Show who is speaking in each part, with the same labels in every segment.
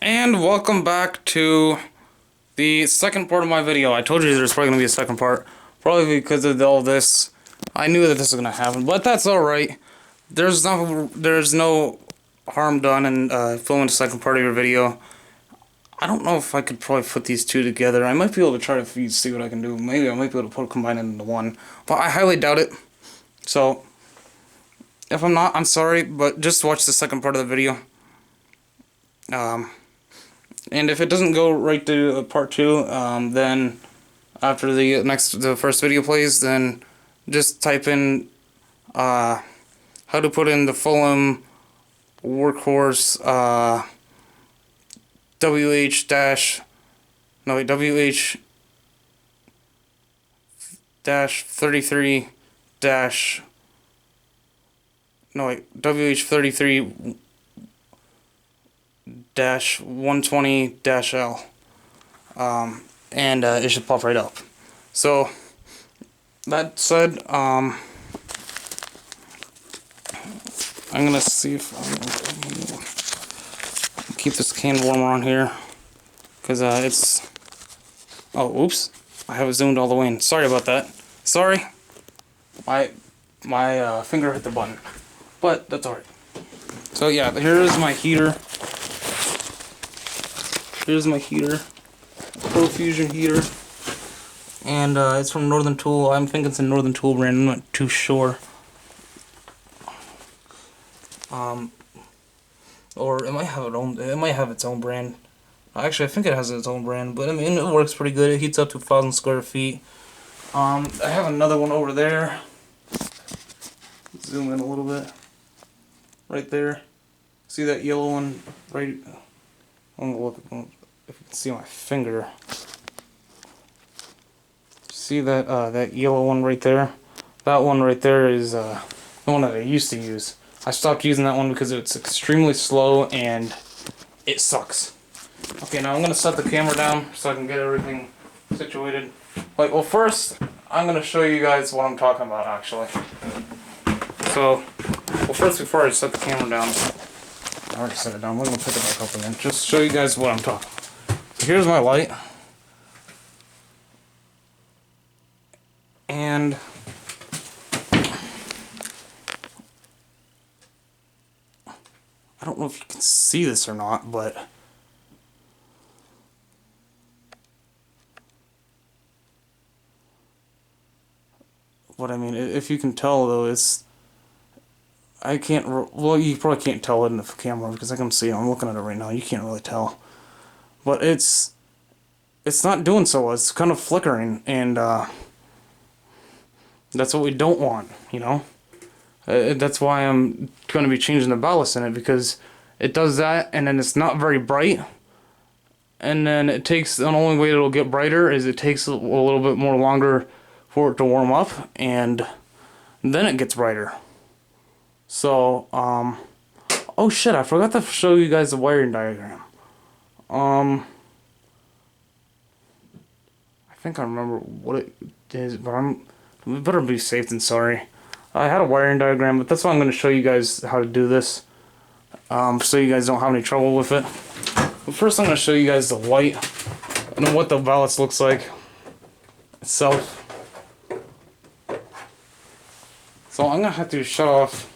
Speaker 1: And welcome back to the second part of my video. I told you there's probably going to be a second part. Probably because of all this. I knew that this was going to happen, but that's alright. There's no harm done in filming the second part of your video. I don't know if I could probably put these two together. I might be able to try to see what I can do. Maybe I might be able to combine it into one. But I highly doubt it. So, if I'm not, I'm sorry, but just watch the second part of the video. And if it doesn't go right to part 2, then after the first video plays, then just type in how to put in the fullham workhorse WH dash 33 dash WH 33 dash 120 dash L, and it should pop right up. So that said, I'm gonna see if I can keep this can warmer on here, because it's, oh oops, I have it zoomed all the way in. Sorry about that. Sorry, my finger hit the button, but that's alright. So yeah, here's my heater. Here's my heater, Profusion heater, and it's from Northern Tool. I'm thinking it's a Northern Tool brand. I'm not too sure. Or it might have its own brand. Actually, I think it has its own brand, but I mean it works pretty good. It heats up to 1,000 square feet. I have another one over there. Zoom in a little bit. Right there. See that yellow one right? I'm gonna look if you can see my finger. See that that yellow one right there? That one right there is the one that I used to use. I stopped using that one because it's extremely slow and it sucks. Okay, now I'm gonna set the camera down so I can get everything situated. Well, first I'm gonna show you guys what I'm talking about actually. So, first before I set the camera down. I already set it down. We're going to pick it back up again. Just show you guys what I'm talking about. So here's my light. And I don't know if you can see this or not, but what I mean, if you can tell though, it's, I can't, well, you probably can't tell it in the camera because I can see it. I'm looking at it right now. You can't really tell. But it's not doing so well. It's kind of flickering, and that's what we don't want, you know? That's why I'm going to be changing the ballast in it, because it does that, and then it's not very bright. And then it takes, the only way it'll get brighter is it takes a little bit more longer for it to warm up, and then it gets brighter. So, oh shit, I forgot to show you guys the wiring diagram. I think I remember what it is, but we better be safe than sorry. I had a wiring diagram, but that's why I'm going to show you guys how to do this, so you guys don't have any trouble with it. But first I'm going to show you guys the light, and what the ballast looks like itself. So I'm going to have to shut off.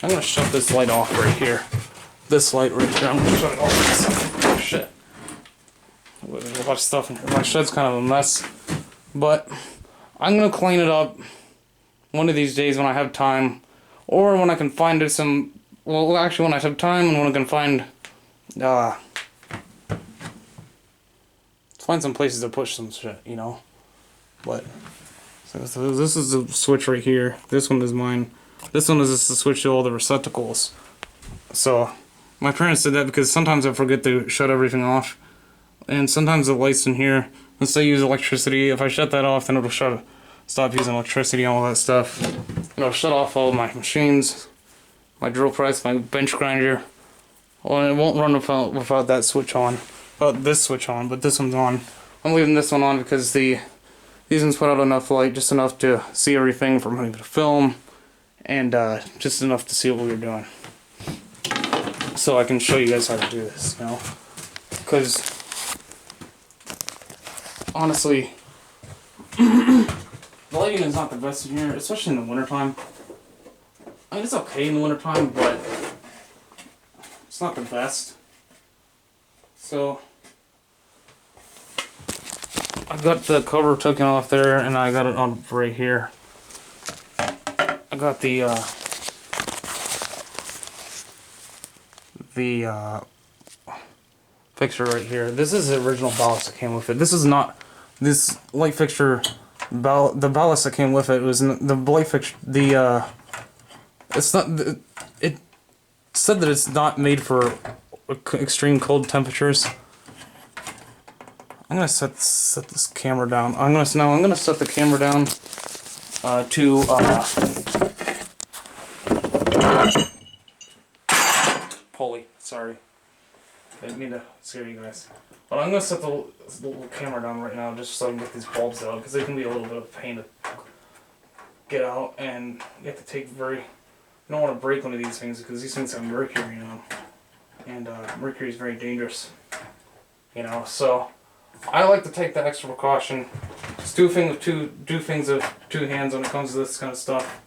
Speaker 1: I'm going to shut this light off right here. This light right here. I'm going to shut it off. Oh shit. There's a lot of stuff in here. My shed's kind of a mess. But I'm going to clean it up one of these days when I have time. Or when I can find some... Well, actually when I have time and when I can find... find some places to push some shit, you know. But... So this is the switch right here. This one is mine. This one is just to switch to all the receptacles. So, my parents did that because sometimes I forget to shut everything off. And sometimes the lights in here, let's say use electricity, if I shut that off, then it'll stop using electricity and all that stuff. It'll shut off all my machines, my drill press, my bench grinder. Well, it won't run without that switch on. Without this switch on, but this one's on. I'm leaving this one on because these ones put out enough light, just enough to see everything from having to film. And just enough to see what we were doing. so I can show you guys how to do this, you know, because honestly, the lighting is not the best in here, especially in the wintertime. I mean, it's okay in the wintertime, but it's not the best. So I got the cover taken off there, and I got it on right here. I got the fixture right here. This is the original ballast that came with it. This is not this light fixture. The ballast that came with it was the light fixture. It's not. It said that it's not made for extreme cold temperatures. I'm gonna set this camera down. I'm gonna set the camera down to pulley. Sorry, I didn't mean to scare you guys. But I'm gonna set the little camera down right now just so I can get these bulbs out, because they can be a little bit of a pain to get out, and you have to take you don't want to break one of these things because these things have mercury in them, and mercury is very dangerous, you know. So I like to take the extra precaution. Just do things with two hands when it comes to this kind of stuff.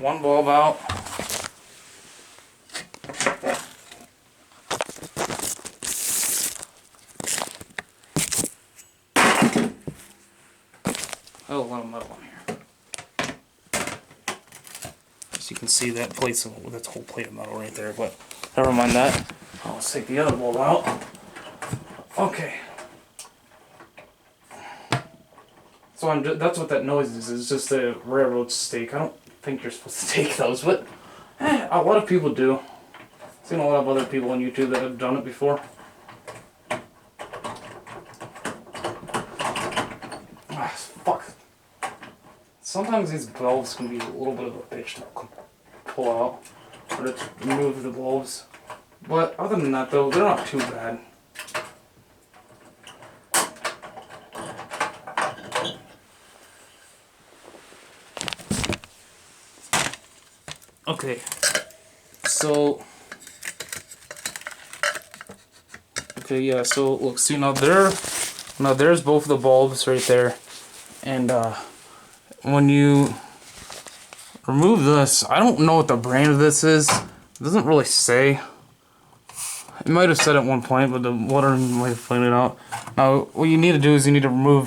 Speaker 1: One bulb out. Oh, a lot of metal in here. As you can see, that's a whole plate of metal right there, but never mind that. Let's take the other bulb out. Okay. So that's what that noise is. It's just a railroad stake. I don't think you're supposed to take those, but a lot of people do. I've seen a lot of other people on YouTube that have done it before. Fuck. Sometimes these bulbs can be a little bit of a bitch to pull out, or to remove the bulbs. But other than that though, they're not too bad. Okay, so yeah, so look, see now there's both of the bulbs right there, and when you remove this, I don't know what the brand of this is. It doesn't really say. It might have said at one point, but the water might have pointed out. Now, what you need to do is you need to remove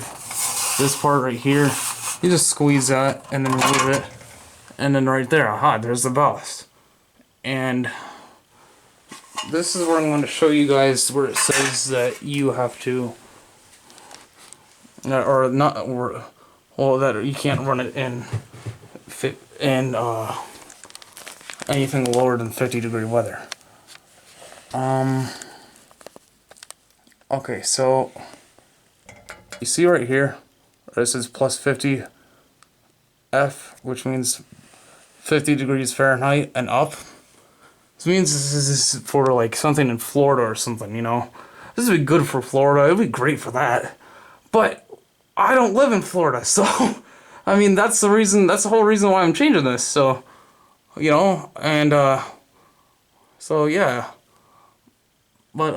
Speaker 1: this part right here. You just squeeze that and then remove it. And then right there, aha, there's the ballast. And this is where I'm going to show you guys where it says that you have to, or not, or well, that you can't run it in anything lower than 50-degree weather. Okay, so you see right here, this is plus 50 F, which means 50 degrees Fahrenheit and up. This means this is for like something in Florida or something, you know. This would be good for Florida. It would be great for that. But I don't live in Florida, so I mean that's the reason. That's the whole reason why I'm changing this. So, you know, and so yeah. But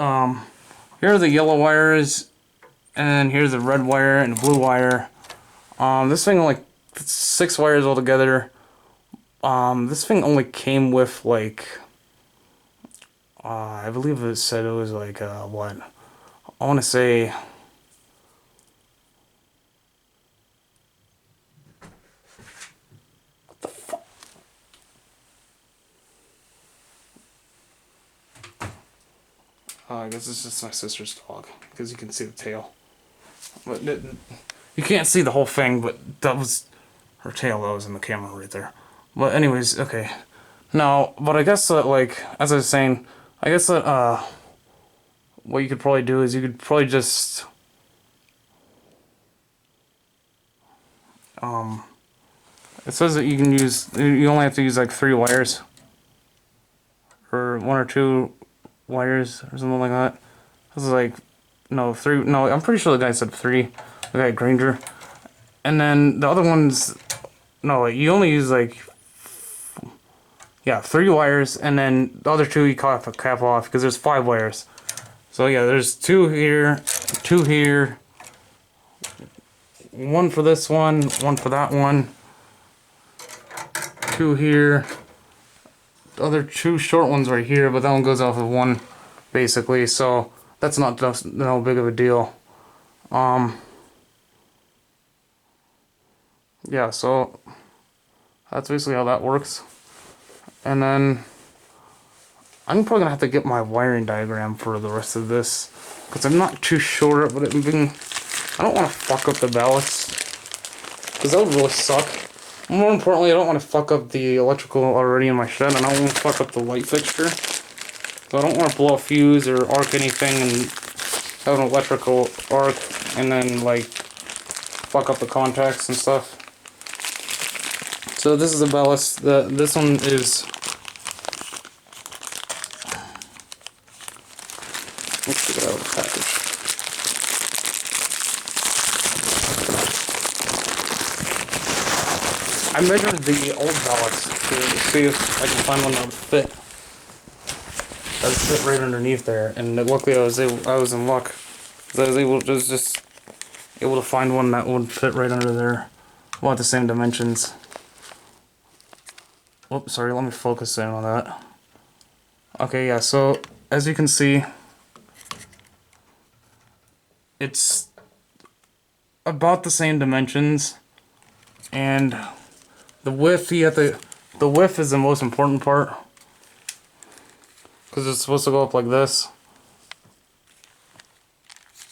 Speaker 1: here are the yellow wires, and here's the red wire and the blue wire. This thing like 6 wires altogether. This thing only came with like, I believe it said it was like, what? I want to say, what the fuck? I guess it's just my sister's dog, because you can see the tail. But you can't see the whole thing, but that was her tail that was in the camera right there. But anyways, okay. Now, but I guess that, like, as I was saying, I guess that, what you could probably do is you could probably just, it says that you can use, you only have to use like 3 wires, or 1 or 2 wires, or something like that. This is like, no, 3, no, I'm pretty sure the guy said 3, the guy Granger. And then the other ones, no, you only use like, yeah, 3 wires, and then the other 2 you cap off because there's 5 wires. So yeah, there's 2 here, 2 here, 1 for this one, 1 for that one, 2 here, the other 2 short ones right here, but that one goes off of 1 basically, so that's not just no big of a deal. Yeah, so that's basically how that works. And then I'm probably gonna have to get my wiring diagram for the rest of this because I'm not too sure, but I don't want to fuck up the ballast because that would really suck. More importantly, I don't want to fuck up the electrical already in my shed, and I don't want to fuck up the light fixture. So I don't want to blow a fuse or arc anything and have an electrical arc and then like fuck up the contacts and stuff. So this is a ballast. This one is, let's get it out of the package. I measured the old ballast to see if I can find one that would fit. That would fit right underneath there, and luckily I was in luck. I was able to find one that would fit right under there, about the same dimensions. Whoops, sorry, let me focus in on that. Okay, yeah, so as you can see, it's about the same dimensions, and the width, the width is the most important part, because it's supposed to go up like this,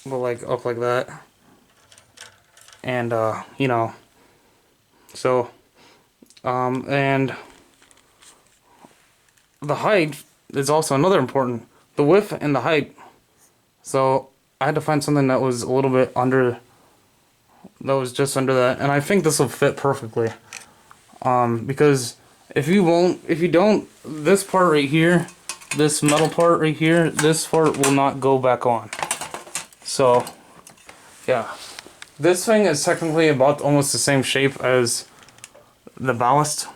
Speaker 1: go like up like that, and you know, so and the height is also another important, the width and the height. So I had to find something that was a little bit under, that was just under that, and I think this will fit perfectly. Because if you don't, this part right here, this metal part right here, this part will not go back on. So yeah, this thing is technically about almost the same shape as the ballast.